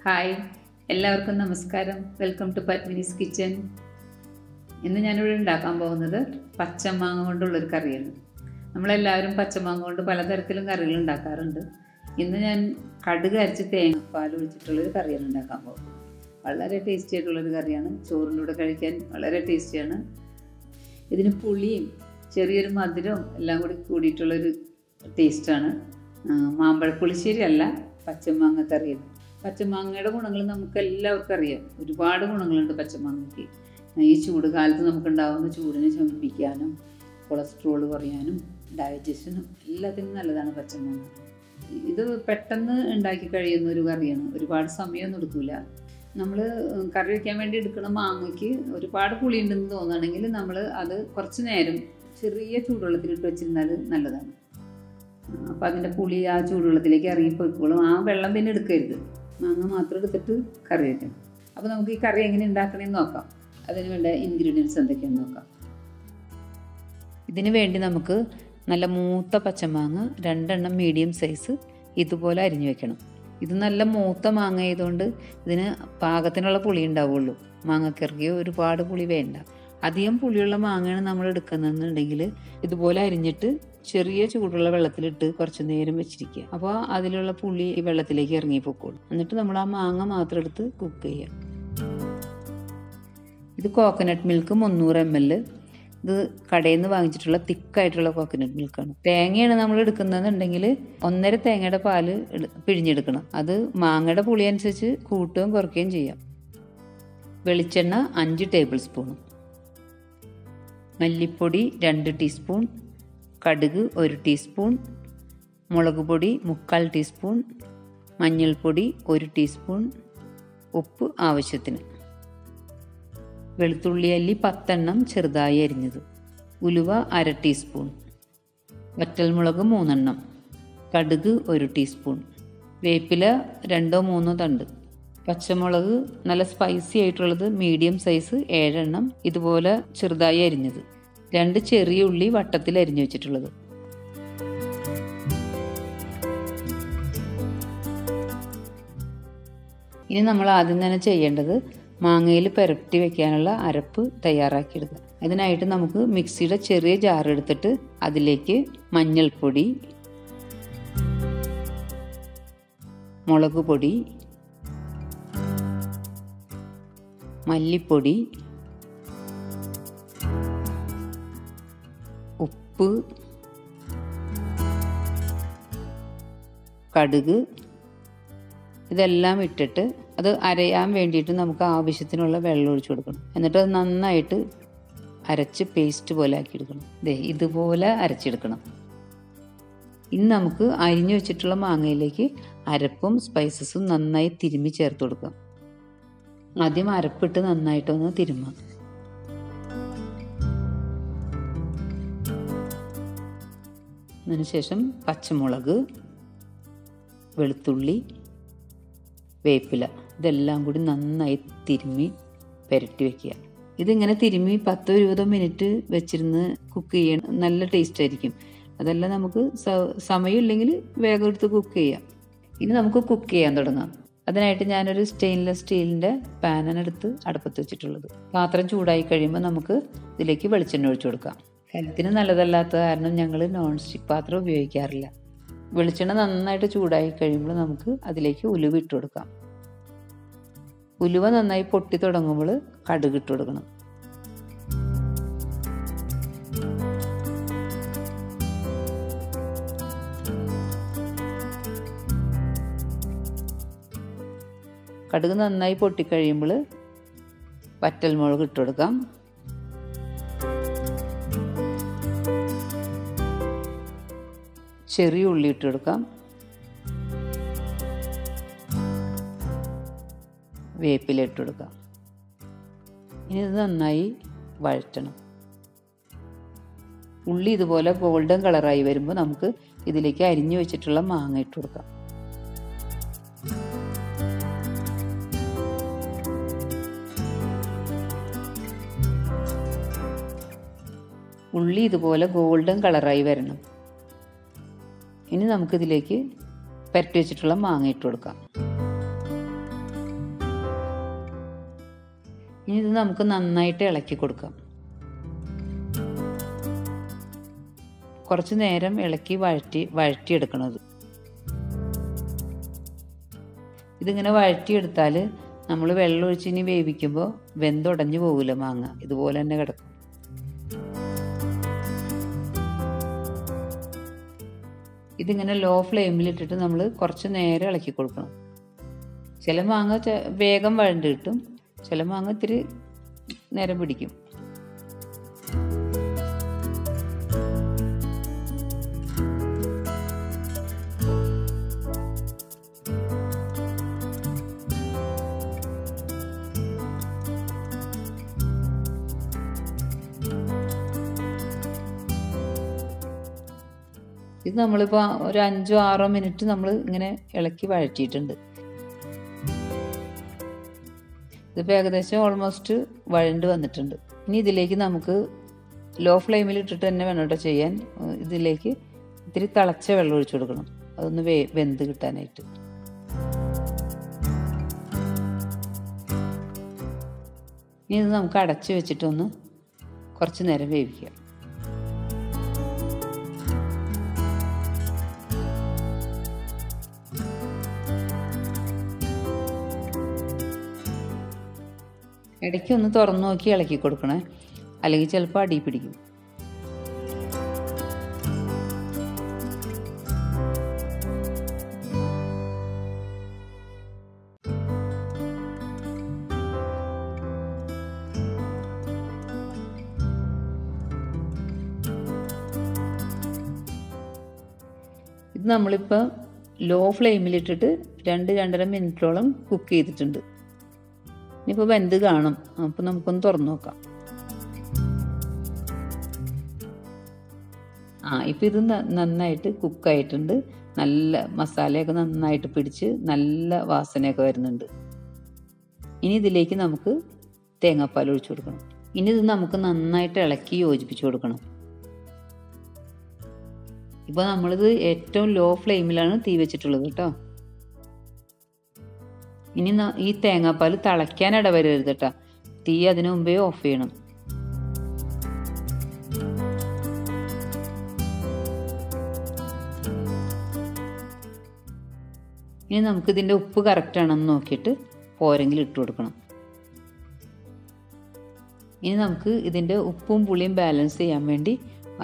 Hi, എല്ലാവർക്കും നമസ്കാരം. Welcome to Padmini's kitchen. ഇന്ന് ഞാനിവിടെ ഉണ്ടാക്കാൻ പോകുന്നത് പച്ചമാങ്ങ കൊണ്ടുള്ളൊരു കറിയാണ്. നമ്മളെല്ലാവരും പച്ചമാങ്ങ കൊണ്ട് പലതരത്തിലും കറികൾ ഉണ്ടാക്കാറുണ്ട്. ഇന്ന് ഞാൻ കടുക് അരച്ച് തേങ്ങാപ്പാൽ ഒഴിച്ചിട്ടുള്ളൊരു കറിയാണ് ഉണ്ടാക്കാൻ പോകുന്നത്. വളരെ ടേസ്റ്റി ആയിട്ടുള്ളൊരു കറിയാണ്. ചോറിൻ്റെ കൂടെ കഴിക്കാൻ വളരെ ടേസ്റ്റിയാണ്. ഇതിന് പുളിയും ചെറിയൊരു മധുരവും എല്ലാം കൂടി കൂടിയിട്ടുള്ളൊരു ടേസ്റ്റാണ്. മാമ്പഴപ്പുളിശ്ശേരി അല്ല, പച്ചമാങ്ങ കറിയാണ്. പച്ചമാങ്ങയുടെ ഗുണങ്ങൾ നമുക്ക് എല്ലാവർക്കും അറിയാം. ഒരുപാട് ഗുണങ്ങളുണ്ട് പച്ചമാങ്ങയ്ക്ക്. ഈ ചൂട് കാലത്ത് നമുക്കുണ്ടാകുന്ന ചൂടിനെ ശമിപ്പിക്കാനും കൊളസ്ട്രോൾ കുറയാനും ഡൈജഷനും എല്ലാത്തിനും നല്ലതാണ് പച്ചമാങ്ങ. ഇത് പെട്ടെന്ന് ഉണ്ടാക്കി കഴിയുന്ന ഒരു കറിയാണ്. ഒരുപാട് സമയമൊന്നും എടുക്കില്ല. നമ്മൾ കറി വയ്ക്കാൻ വേണ്ടി എടുക്കുന്ന മാങ്ങയ്ക്ക് ഒരുപാട് പുളി ഉണ്ടെന്ന് തോന്നുകയാണെങ്കിൽ നമ്മൾ അത് കുറച്ച് നേരം ചെറിയ ചൂടുവെള്ളത്തിലിട്ട് വെച്ചിരുന്നാൽ നല്ലതാണ്. അപ്പോൾ അതിൻ്റെ പുളി ആ ചൂടുവെള്ളത്തിലേക്ക് ഇറങ്ങിപ്പോയിക്കോളും. ആ വെള്ളം പിന്നെ എടുക്കരുത്. മാങ്ങ മാത്രം എടുത്തിട്ട് കറി വയ്ക്കണം. അപ്പോൾ നമുക്ക് ഈ കറി എങ്ങനെ ഉണ്ടാക്കണമെന്ന് നോക്കാം. അതിന് വേണ്ട ഇൻഗ്രീഡിയൻസ് എന്തൊക്കെയാണെന്ന് നോക്കാം. ഇതിന് വേണ്ടി നമുക്ക് നല്ല മൂത്ത പച്ചമാങ്ങ 2 മീഡിയം സൈസ് ഇതുപോലെ അരിഞ്ഞു വെക്കണം. ഇത് നല്ല മൂത്ത മാങ്ങ ആയതുകൊണ്ട് ഇതിന് പാകത്തിനുള്ള പുളി ഉണ്ടാവുള്ളൂ. മാങ്ങക്കിറക്കിയോ ഒരുപാട് പുളി വേണ്ട. അധികം പുളിയുള്ള മാങ്ങയാണ് നമ്മൾ എടുക്കുന്നതെന്നുണ്ടെങ്കിൽ ഇതുപോലെ അരിഞ്ഞിട്ട് ചെറിയ ചൂടുള്ള വെള്ളത്തിലിട്ട് കുറച്ച് നേരം വെച്ചിരിക്കുക. അപ്പോൾ അതിലുള്ള പുളി ഈ വെള്ളത്തിലേക്ക് ഇറങ്ങിപ്പോക്കോളും. എന്നിട്ട് നമ്മൾ ആ മാങ്ങ മാത്രം എടുത്ത് കുക്ക് ചെയ്യാം. ഇത് കോക്കനട്ട് മിൽക്ക് 300 ml. ഇത് കടയിൽ നിന്ന് വാങ്ങിച്ചിട്ടുള്ള തിക്കായിട്ടുള്ള കോക്കനട്ട് മിൽക്കാണ്. തേങ്ങയാണ് നമ്മൾ എടുക്കുന്നതെന്നുണ്ടെങ്കിൽ 1.5 തേങ്ങയുടെ പാല് പിഴിഞ്ഞെടുക്കണം. അത് മാങ്ങയുടെ പുളി അനുസരിച്ച് കൂട്ടുകയും കുറയ്ക്കുകയും ചെയ്യാം. വെളിച്ചെണ്ണ 5 ടേബിൾ സ്പൂൺ, മല്ലിപ്പൊടി 2 ടീസ്പൂൺ, കടുക് 1 ടീസ്പൂൺ, മുളക് പൊടി 3/4 ടീസ്പൂൺ, മഞ്ഞൾപ്പൊടി 1 ടീസ്പൂൺ, ഉപ്പ് ആവശ്യത്തിന്, വെളുത്തുള്ളി അല്ലി 10 ചെറുതായി അരിഞ്ഞത്, ഉലുവ 1/2 ടീസ്പൂൺ, വറ്റൽമുളക് 3, കടുക് 1 ടീസ്പൂൺ, വേപ്പില 2-3 തണ്ട്, പച്ചമുളക് നല്ല സ്പൈസി ആയിട്ടുള്ളത് മീഡിയം സൈസ് 7 ഇതുപോലെ ചെറുതായി അരിഞ്ഞത്, 2 ചെറിയ ഉള്ളി വട്ടത്തിൽ അരിഞ്ഞു വെച്ചിട്ടുള്ളത്. ഇനി നമ്മൾ ആദ്യം തന്നെ ചെയ്യേണ്ടത് മാങ്ങയിൽ പുരട്ടി വെക്കാനുള്ള അരപ്പ് തയ്യാറാക്കിയെടുക്കുക. അതിനായിട്ട് നമുക്ക് മിക്സിയുടെ ചെറിയ ജാർ എടുത്തിട്ട് അതിലേക്ക് മഞ്ഞൾപ്പൊടി, മുളക് പൊടി, മല്ലിപ്പൊടി, ഉപ്പ്, കടുക് ഇതെല്ലാം ഇട്ടിട്ട് അത് അരയാൻ വേണ്ടിയിട്ട് നമുക്ക് ആവശ്യത്തിനുള്ള വെള്ളം ഒഴിച്ചു കൊടുക്കണം. എന്നിട്ട് അത് നന്നായിട്ട് അരച്ച് പേസ്റ്റ് പോലെ ആക്കിയെടുക്കണം. ഇതുപോലെ അരച്ചെടുക്കണം. ഇനി നമുക്ക് അരിഞ്ഞു വെച്ചിട്ടുള്ള മാങ്ങയിലേക്ക് അരപ്പും സ്പൈസസും നന്നായി തിരുമ്മി ചേർത്ത് കൊടുക്കാം. ആദ്യം അരപ്പിട്ട് നന്നായിട്ടൊന്ന് തിരുമ്മാം. അതിനുശേഷം പച്ചമുളക്, വെളുത്തുള്ളി, വേപ്പില ഇതെല്ലാം കൂടി നന്നായി തിരുമ്മി പുരട്ടി വെക്കുക. ഇതിങ്ങനെ തിരുമ്മി 10-20 മിനിറ്റ് വെച്ചിരുന്ന് കുക്ക് ചെയ്യണം. നല്ല ടേസ്റ്റ് ആയിരിക്കും. അതെല്ലാം നമുക്ക് സമയമില്ലെങ്കിൽ വേഗം എടുത്ത് കുക്ക് ചെയ്യാം. ഇനി നമുക്ക് കുക്ക് ചെയ്യാൻ തുടങ്ങാം. അതിനായിട്ട് ഞാനൊരു സ്റ്റെയിൻലെസ് സ്റ്റീലിൻ്റെ പാനാണ് എടുത്ത് അടുപ്പത്ത് വെച്ചിട്ടുള്ളത്. പാത്രം ചൂടായി കഴിയുമ്പോൾ നമുക്ക് ഇതിലേക്ക് വെളിച്ചെണ്ണ ഒഴിച്ചു കൊടുക്കാം. ഹെൽത്തിന് നല്ലതല്ലാത്ത കാരണം ഞങ്ങൾ നോൺ സ്റ്റിക്ക് പാത്രം ഉപയോഗിക്കാറില്ല. വെളിച്ചെണ്ണ നന്നായിട്ട് ചൂടായി കഴിയുമ്പോൾ നമുക്ക് അതിലേക്ക് ഉലുവ ഇട്ട് കൊടുക്കാം. ഉലുവ നന്നായി പൊട്ടി തുടങ്ങുമ്പോൾ കടുക് ഇട്ട് കൊടുക്കണം. കടുക് നന്നായി പൊട്ടിക്കഴിയുമ്പോൾ വറ്റൽമുളക് ഇട്ട് കൊടുക്കാം. ചെറിയ ഉള്ളി ഇട്ട് കൊടുക്കാം. വേപ്പില ഇട്ട് കൊടുക്കാം. ഇനി ഇത് നന്നായി വഴറ്റണം. ഉള്ളി ഇതുപോലെ ഗോൾഡൻ കളറായി വരുമ്പോൾ നമുക്ക് ഇതിലേക്ക് അരിഞ്ഞു വെച്ചിട്ടുള്ള മാങ്ങ ഇട്ട് കൊടുക്കാം. ഉള്ളി ഇതുപോലെ ഗോൾഡൻ കളറായി വരണം. ഇനി നമുക്കിതിലേക്ക് പുരട്ടി വെച്ചിട്ടുള്ള മാങ്ങ ഇട്ട് കൊടുക്കാം. ഇനി ഇത് നമുക്ക് നന്നായിട്ട് ഇളക്കി കൊടുക്കാം. കുറച്ച് നേരം ഇളക്കി വഴറ്റിയെടുക്കണത്. ഇതിങ്ങനെ വഴറ്റിയെടുത്താൽ നമ്മൾ വെള്ളം ഒഴിച്ച് ഇനി വേവിക്കുമ്പോൾ വെന്തുടഞ്ഞു പോകില്ല മാങ്ങ, ഇതുപോലെ തന്നെ കിടക്കും. ഇതിങ്ങനെ ലോ ഫ്ലെയിമിലിട്ടിട്ട് നമ്മൾ കുറച്ച് നേരം ഇളക്കി കൊടുക്കണം. ചില മാങ്ങ വേഗം വഴണ്ട് കിട്ടും, ചില മാങ്ങ ഇത്തിരി നേരം പിടിക്കും. ഇത് നമ്മളിപ്പോൾ ഒരു 5-6 മിനിറ്റ് നമ്മൾ ഇങ്ങനെ ഇളക്കി വഴറ്റിയിട്ടുണ്ട്. ഇതിപ്പോൾ ഏകദേശം ഓൾമോസ്റ്റ് വഴണ്ട് വന്നിട്ടുണ്ട്. ഇനി ഇതിലേക്ക് നമുക്ക് ലോ ഫ്ലെയിമിൽ ഇട്ടിട്ട് തന്നെ വേണം കേട്ടോ ചെയ്യാൻ. ഇതിലേക്ക് ഇത്തിരി തിളച്ച വെള്ളം ഒഴിച്ചു കൊടുക്കണം, അതൊന്ന് വെന്ത് കിട്ടാനായിട്ട്. ഇനി ഇത് നമുക്ക് അടച്ച് വെച്ചിട്ടൊന്ന് കുറച്ച് നേരം വേവിക്കാം. ഇടയ്ക്ക് ഒന്ന് തുറന്നു നോക്കി ഇളക്കി കൊടുക്കണേ, അല്ലെങ്കിൽ ചിലപ്പോൾ അടി പിടിക്കും. ഇത് നമ്മളിപ്പോൾ ലോ ഫ്ലെയിമിലിട്ടിട്ട് 2-2.5 മിനിറ്റോളം കുക്ക് ചെയ്തിട്ടുണ്ട്. ഇനിയിപ്പോൾ വെന്ത് കാണും, അപ്പോൾ നമുക്കൊന്ന് തുറന്നു നോക്കാം. ഇപ്പോൾ ഇത് നന്നായിട്ട് കുക്കായിട്ടുണ്ട്. നല്ല മസാലയൊക്കെ നന്നായിട്ട് പിടിച്ച് നല്ല വാസനയൊക്കെ വരുന്നുണ്ട്. ഇനി ഇതിലേക്ക് നമുക്ക് തേങ്ങാപ്പാൽ ഒഴിച്ചു കൊടുക്കണം. ഇനി ഇത് നമുക്ക് നന്നായിട്ട് ഇളക്കി യോജിപ്പിച്ച് കൊടുക്കണം. ഇപ്പോൾ നമ്മളിത് ഏറ്റവും ലോ ഫ്ലെയിമിലാണ് തീ വെച്ചിട്ടുള്ളത് കേട്ടോ. ഇനി ഈ തേങ്ങാപ്പാൽ തിളയ്ക്കാൻ ഇടവരരുത് കേട്ടോ, തീ അതിനു മുമ്പേ ഓഫ് ചെയ്യണം. ഇനി നമുക്കിതിൻ്റെ ഉപ്പ് കറക്റ്റ് ആണെന്ന് നോക്കിയിട്ട് പോരെങ്കിൽ ഇട്ട് കൊടുക്കണം. ഇനി നമുക്ക് ഇതിൻ്റെ ഉപ്പും പുളിയും ബാലൻസ് ചെയ്യാൻ വേണ്ടി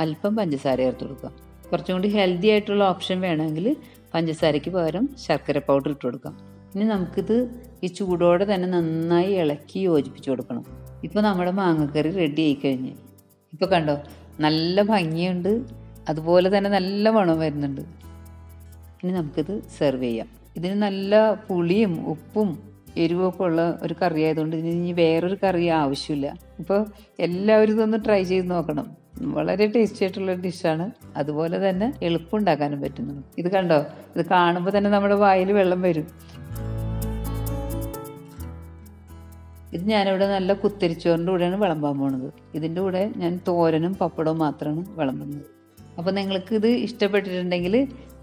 അല്പം പഞ്ചസാര ചേർത്ത് കൊടുക്കാം. കുറച്ചും കൂടി ഹെൽത്തി ആയിട്ടുള്ള ഓപ്ഷൻ വേണമെങ്കിൽ പഞ്ചസാരയ്ക്ക് പകരം ശർക്കര പൗഡർ ഇട്ട് കൊടുക്കാം. ഇനി നമുക്കിത് ഈ ചൂടോടെ തന്നെ നന്നായി ഇളക്കി യോജിപ്പിച്ച് കൊടുക്കണം. ഇപ്പോൾ നമ്മുടെ മാങ്ങക്കറി റെഡി ആയി കഴിഞ്ഞ്. ഇപ്പോൾ കണ്ടോ, നല്ല ഭംഗിയുണ്ട്, അതുപോലെ തന്നെ നല്ല മണം വരുന്നുണ്ട്. ഇനി നമുക്കിത് സെർവ് ചെയ്യാം. ഇതിന് നല്ല പുളിയും ഉപ്പും എരിവൊക്കെ ഉള്ള ഒരു കറി ആയതുകൊണ്ട് ഇതിന് ഇനി വേറൊരു കറി ആവശ്യമില്ല. ഇപ്പോൾ എല്ലാവരും ഇതൊന്ന് ട്രൈ ചെയ്ത് നോക്കണം. വളരെ ടേസ്റ്റി ആയിട്ടുള്ള ഡിഷാണ്, അതുപോലെ തന്നെ എളുപ്പം ഉണ്ടാക്കാനും പറ്റുന്നു. ഇത് കണ്ടോ, ഇത് കാണുമ്പോൾ തന്നെ നമ്മുടെ വായിൽ വെള്ളം വരും. ഇത് ഞാനിവിടെ നല്ല കുത്തരിച്ചോറിൻ്റെ കൂടെയാണ് വിളമ്പാൻ പോണത്. ഇതിൻ്റെ കൂടെ ഞാൻ തോരനും പപ്പടവും മാത്രമാണ് വിളമ്പുന്നത്. അപ്പോൾ നിങ്ങൾക്ക് ഇത് ഇഷ്ടപ്പെട്ടിട്ടുണ്ടെങ്കിൽ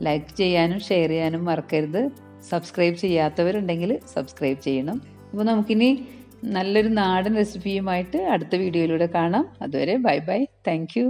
ലൈക്ക് ചെയ്യാനും ഷെയർ ചെയ്യാനും മറക്കരുത്. സബ്സ്ക്രൈബ് ചെയ്യാത്തവരുണ്ടെങ്കിൽ സബ്സ്ക്രൈബ് ചെയ്യണം. അപ്പോൾ നമുക്കിനി നല്ലൊരു നാടൻ റെസിപ്പിയുമായിട്ട് അടുത്ത വീഡിയോയിലൂടെ കാണാം. അതുവരെ ബൈ ബൈ, താങ്ക് യു.